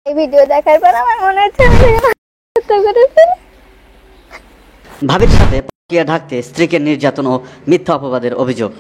এই ভিডিও দেখার পর আমার মনে হচ্ছে ভাবির সাথে প্রক্রিয়া ঢাকতে স্ত্রীকে নির্যাতন ও মিথ্যা অপবাদের অভিযোগ।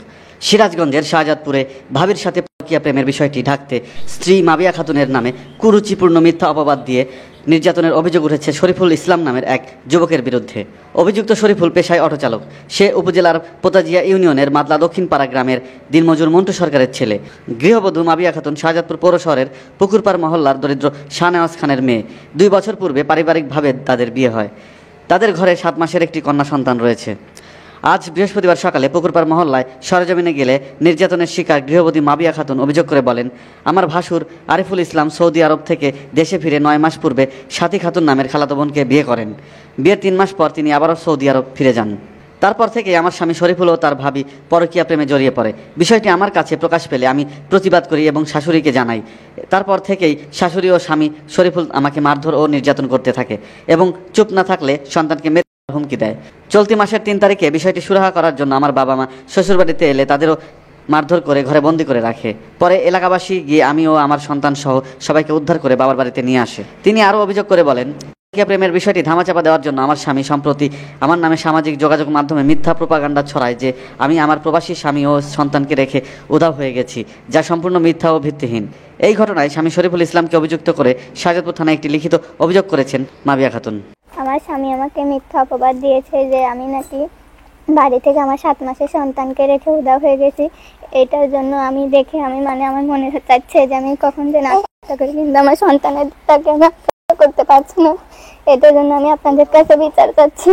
সিরাজগঞ্জের শাহজাদপুরে ভাবির সাথে প্রক্রিয়া প্রেমের বিষয়টি ঢাকতে স্ত্রী মাবিয়া খাতুনের নামে কুরুচিপূর্ণ মিথ্যা অপবাদ দিয়ে নির্যাতনের অভিযোগ উঠেছে শরীফুল ইসলাম নামের এক যুবকের বিরুদ্ধে। অভিযুক্ত শরীফুল পেশায় অটোচালক। সে উপজেলার পোতাজিয়া ইউনিয়নের মাদলা দক্ষিণপাড়া গ্রামের দিনমজুর মন্টু সরকারের ছেলে। গৃহবধূ মাবিয়া খাতুন শাহজাদপুর পৌর শহরের পুকুরপাড় মহল্লার দরিদ্র শাহনেওয়াজ খানের মেয়ে। 2 বছর পূর্বে পারিবারিকভাবে তাদের বিয়ে হয়। তাদের ঘরে 7 মাসের একটি কন্যা সন্তান রয়েছে। আজ বৃহস্পতিবার সকালে পুকুরপাড় মহল্লায় সরেজমিনে গেলে নির্যাতনের শিকার গৃহবধূ মাবিয়া খাতুন অভিযোগ করে বলেন, আমার ভাসুর আরিফুল ইসলাম সৌদি আরব থেকে দেশে ফিরে 9 মাস পূর্বে সাথী খাতুন নামের খালাতো বোনকে বিয়ে করেন। বিয়ের 3 মাস পর তিনি আবারও সৌদি আরব ফিরে যান। তারপর থেকে আমার স্বামী শরীফুল ও তার ভাবি পরকীয়া প্রেমে জড়িয়ে পড়ে। বিষয়টি আমার কাছে প্রকাশ পেলে আমি প্রতিবাদ করি এবং শাশুড়িকে জানাই। তারপর থেকেই শাশুড়ি ও স্বামী শরীফুল আমাকে মারধর ও নির্যাতন করতে থাকে এবং চুপ না থাকলে সন্তানকে মেরে হুমকি দেয়। চলতি মাসের 3 তারিখে বিষয়টি সুরাহা করার জন্য আমার বাবা মা শ্বশুরবাড়িতে এলে তাদেরও মারধর করে ঘরে বন্দি করে রাখে। পরে এলাকাবাসী গিয়ে আমি ও আমার সন্তান সহ সবাইকে উদ্ধার করে বাবার বাড়িতে নিয়ে আসে। তিনি আরও অভিযোগ করে বলেন, প্রেমের বিষয়টি ধামাচাপা দেওয়ার জন্য আমার স্বামী সম্প্রতি আমার নামে সামাজিক যোগাযোগ মাধ্যমে মিথ্যা প্রোপাগান্ডা ছড়ায় যে আমি আমার প্রবাসী স্বামী ও সন্তানকে রেখে উধাও হয়ে গেছি, যা সম্পূর্ণ মিথ্যা ও ভিত্তিহীন। এই ঘটনায় স্বামী শরীফুল ইসলামকে অভিযুক্ত করে শাহজাদপুর থানায় একটি লিখিত অভিযোগ করেছেন মাবিয়া খাতুন। আমার স্বামী আমাকে মিথ্যা অপবাদ দিয়েছে যে আমি নাকি বাড়ি থেকে আমার 7 মাসের সন্তানকে রেখে উধাও হয়ে গেছি। এটার জন্য আমি আমার মনে চাচ্ছে যে আমি কখন যে না করি, কিন্তু আমার সন্তানের তাকে আমি করতে পারছি না। এটার জন্য আমি আপনাদের কাছে বিচার চাচ্ছি।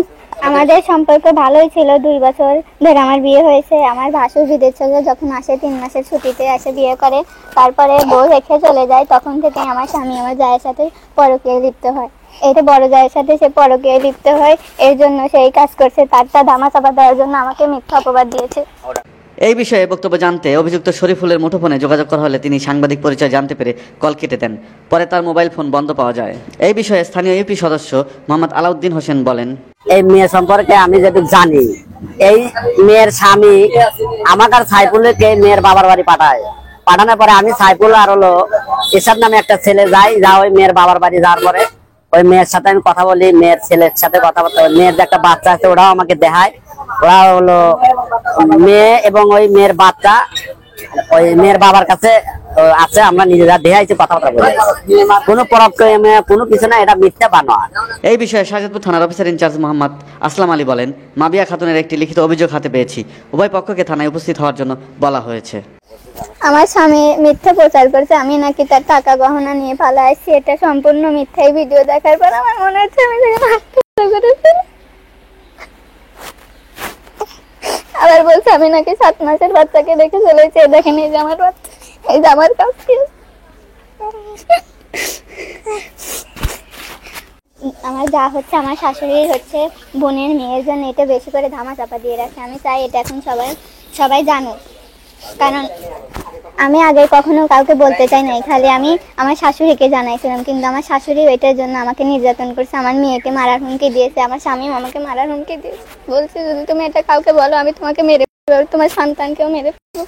আমাদের সম্পর্ক ভালোই ছিল, 2 বছর ধরে আমার বিয়ে হয়েছে। আমার ভাসুর বিদেশ থেকে যখন আসে 3 মাসের ছুটিতে আসে বিয়ে করে, তারপরে বউ রেখে চলে যায়। তখন থেকে আমার স্বামী আমার জায়ের সাথে পরকীয়ায় লিপ্ত হয়। এটা বড় জায়ের সাথে সে পরকীয়ায় লিপ্ত হয়, এর জন্য সেই কাজ করছে। তারটা ধামাচাপা দেওয়ার জন্য আমাকে মিথ্যা অপবাদ দিয়েছে। এই বিষয়ে বক্তব্য জানতে অভিযুক্ত শরীফুলের মুঠোফোনে যোগাযোগ করা হলে তিনি সাংবাদিক পরিচয় জানতে পেরে কল কেটে দেন। পরে তার মোবাইল ফোন বন্ধ পাওয়া যায়। এই বিষয়ে স্থানীয় ইউপি সদস্য মোহাম্মদ আলাউদ্দিন হোসেন বলেন, এই মেয়ে সম্পর্কে আমি যেটুকু জানি, এই মেয়ের স্বামী আমাকে আর সাইফুলকে মেয়ের বাবার বাড়ি পাঠানোর পরে আমি সাইফুল আর হলো এসব নামে একটা ছেলে যা ওই মেয়ের বাবার বাড়ি যাওয়ার পরে ওই মেয়ের সাথে আমি কথা বলি, মেয়ের ছেলের সাথে কথাবার্তা, মেয়ের যে একটা বাচ্চা আছে ওরাও আমাকে দেখায়। ওরা হলো মেয়ে এবং ওই মেয়ের বাচ্চা ওই মেয়ের বাবার কাছে আছে, আমরা নিজেরা দেখাইছি, কথাবার্তা বলে। কোনো প্রক্রিয়া কোনো কিছু না, এটা মিথ্যা বানোয়াট। এই বিষয়ে শাহজাদপুর থানার অফিসার ইনচার্জ মোহাম্মদ আসলাম আলী বলেন, মাবিয়া খাতুনের একটি লিখিত অভিযোগ হাতে পেয়েছি। উভয় পক্ষকে থানায় উপস্থিত হওয়ার জন্য বলা হয়েছে। আমার স্বামী মিথ্যা প্রচার করছে আমি নাকি তার টাকা গহনা নিয়ে পালা আসছি, এটা সম্পূর্ণ মিথ্যা। এই ভিডিও দেখার পর আমার মনে হচ্ছে আমি আবার বলছে আমি নাকি 7 মাসের বাচ্চাকে রেখে চলেছি। দেখেন এই যে আমার বাচ্চা, এই যে আমার কাছে আমার যা হচ্ছে আমার শাশুড়ির হচ্ছে বোনের মেয়ের জন্য এটা বেশি করে ধামাচাপা দিয়ে রাখে। আমি চাই এটা এখন সবাই জানুক, কারণ আমি আগে কখনো কাউকে বলতে চাই নাই, খালি আমি আমার শাশুড়িকে জানাইছিলাম। কিন্তু আমার শাশুড়ি ওইটার জন্য আমাকে নির্যাতন করছে, আমার মেয়েকে মারার হুমকি দিয়েছে, আমার স্বামী আমাকে মারার হুমকি দিয়েছে। বলছে যদি তুমি এটা কাউকে বলো আমি তোমাকে মেরে ফেলবো, তোমার সন্তানকেও মেরে ফেলবো।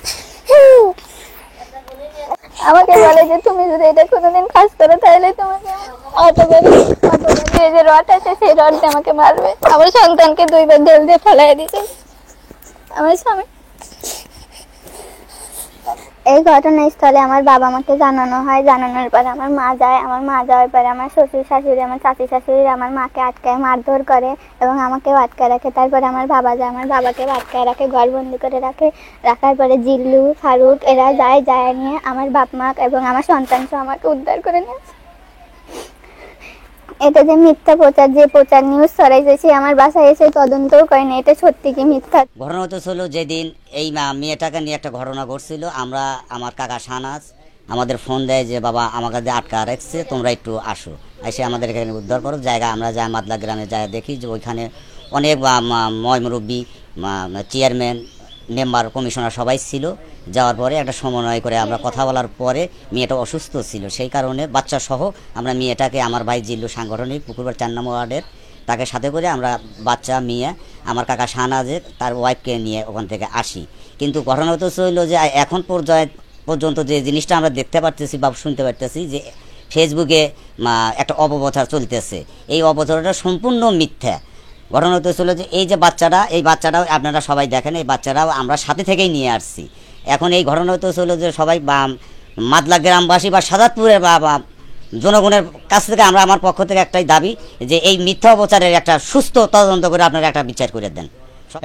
আমাকে বলে যে তুমি যদি এটা কোনোদিন কাজ করো তাহলে তোমাকে যে রড আছে সেই রড দিয়ে আমাকে মারবে। আমার সন্তানকে 2 বার ঢেল দিয়ে ফেলাই দিতে আমার স্বামী। এই ঘটনাস্থলে আমার বাবা মাকে জানানো হয়, জানানোর পরে আমার মা যায়। আমার মা যাওয়ার পরে আমার শ্বশুর শাশুড়ি আমার চাচি শাশুড়ি আমার মাকে আটকায় মারধর করে এবং আমাকেও আটকায় রাখে। তারপরে আমার বাবা যায়, আমার বাবাকেও আটকায় রাখে, ঘরবন্দি করে রাখে। রাখার পরে জিল্লু ফারুক এরা যায় নিয়ে আমার বাপ মা এবং আমার সন্তান সহ আমাকে উদ্ধার করে নিয়ে। এটা যে মিথ্যা প্রচার, যে প্রচার নিউজ ছড়াইছে আমার বাসায় এসে তদন্তও করে না, এটা সত্যি কি মিথ্যা। ঘটনা হতেছিল যেদিন এই মেয়েটাকে নিয়ে একটা ঘটনা ঘটছিল, আমার কাকা শাহনাজ আমাদের ফোন দেয় যে বাবা আমাকে দিয়ে আটকা রাখছে, তোমরা একটু আসো, এসে আমাদের এখানে উদ্ধার করো। জায়গা আমরা যাই মাদলা গ্রামে যাই, দেখি যে ওইখানে অনেক মুরব্বী, চেয়ারম্যান, মেম্বার, কমিশনার সবাই ছিল। যাওয়ার পরে একটা সমন্বয় করে আমরা কথা বলার পরে মেয়েটা অসুস্থ ছিল, সেই কারণে বাচ্চা সহ আমরা মেয়েটাকে আমার ভাই জিল্লু সাংগঠনিক পুকুরপাড় 4 নম্বর ওয়ার্ডের তাকে সাথে করে আমরা বাচ্চা মেয়ে আমার কাকা শাহনাজের তার ওয়াইফকে নিয়ে ওখান থেকে আসি। কিন্তু ঘটনা হতে হইল যে এখন পর্যন্ত যে জিনিসটা আমরা দেখতে পারতেছি বা শুনতে পারতেছি যে ফেসবুকে একটা অপপ্রচার চলতেছে। এই অপপ্রচারটা সম্পূর্ণ মিথ্যা। ঘটনা হতে ছিল যে এই বাচ্চাটাও আপনারা সবাই দেখেন, এই বাচ্চারাও আমরা সাথে থেকেই নিয়ে আসছি। এখন এই ঘটনা হতে ছিল যে সবাই মাদলা গ্রামবাসী বা সাজাদপুরের বা জনগণের কাছ থেকে আমার পক্ষ থেকে একটাই দাবি যে এই মিথ্যা অপপ্রচারের একটা সুস্থ তদন্ত করে আপনারা একটা বিচার করে দেন।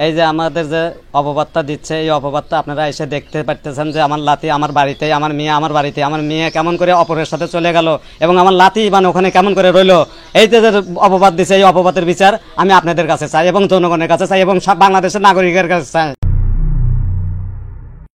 এই যে আমাদের যে অপবাদটা দিচ্ছে, এই অপবাদটা আপনারা এসে দেখতে পারতেছেন যে আমার লাতি আমার বাড়িতে, আমার মেয়ে আমার বাড়িতে, আমার মেয়ে কেমন করে অপরের সাথে চলে গেল এবং আমার লাতি মানে ওখানে কেমন করে রইলো। এই যে অপবাদ দিচ্ছে, এই অপবাদের বিচার আমি আপনাদের কাছে চাই এবং জনগণের কাছে চাই এবং সব বাংলাদেশের নাগরিকের কাছে চাই।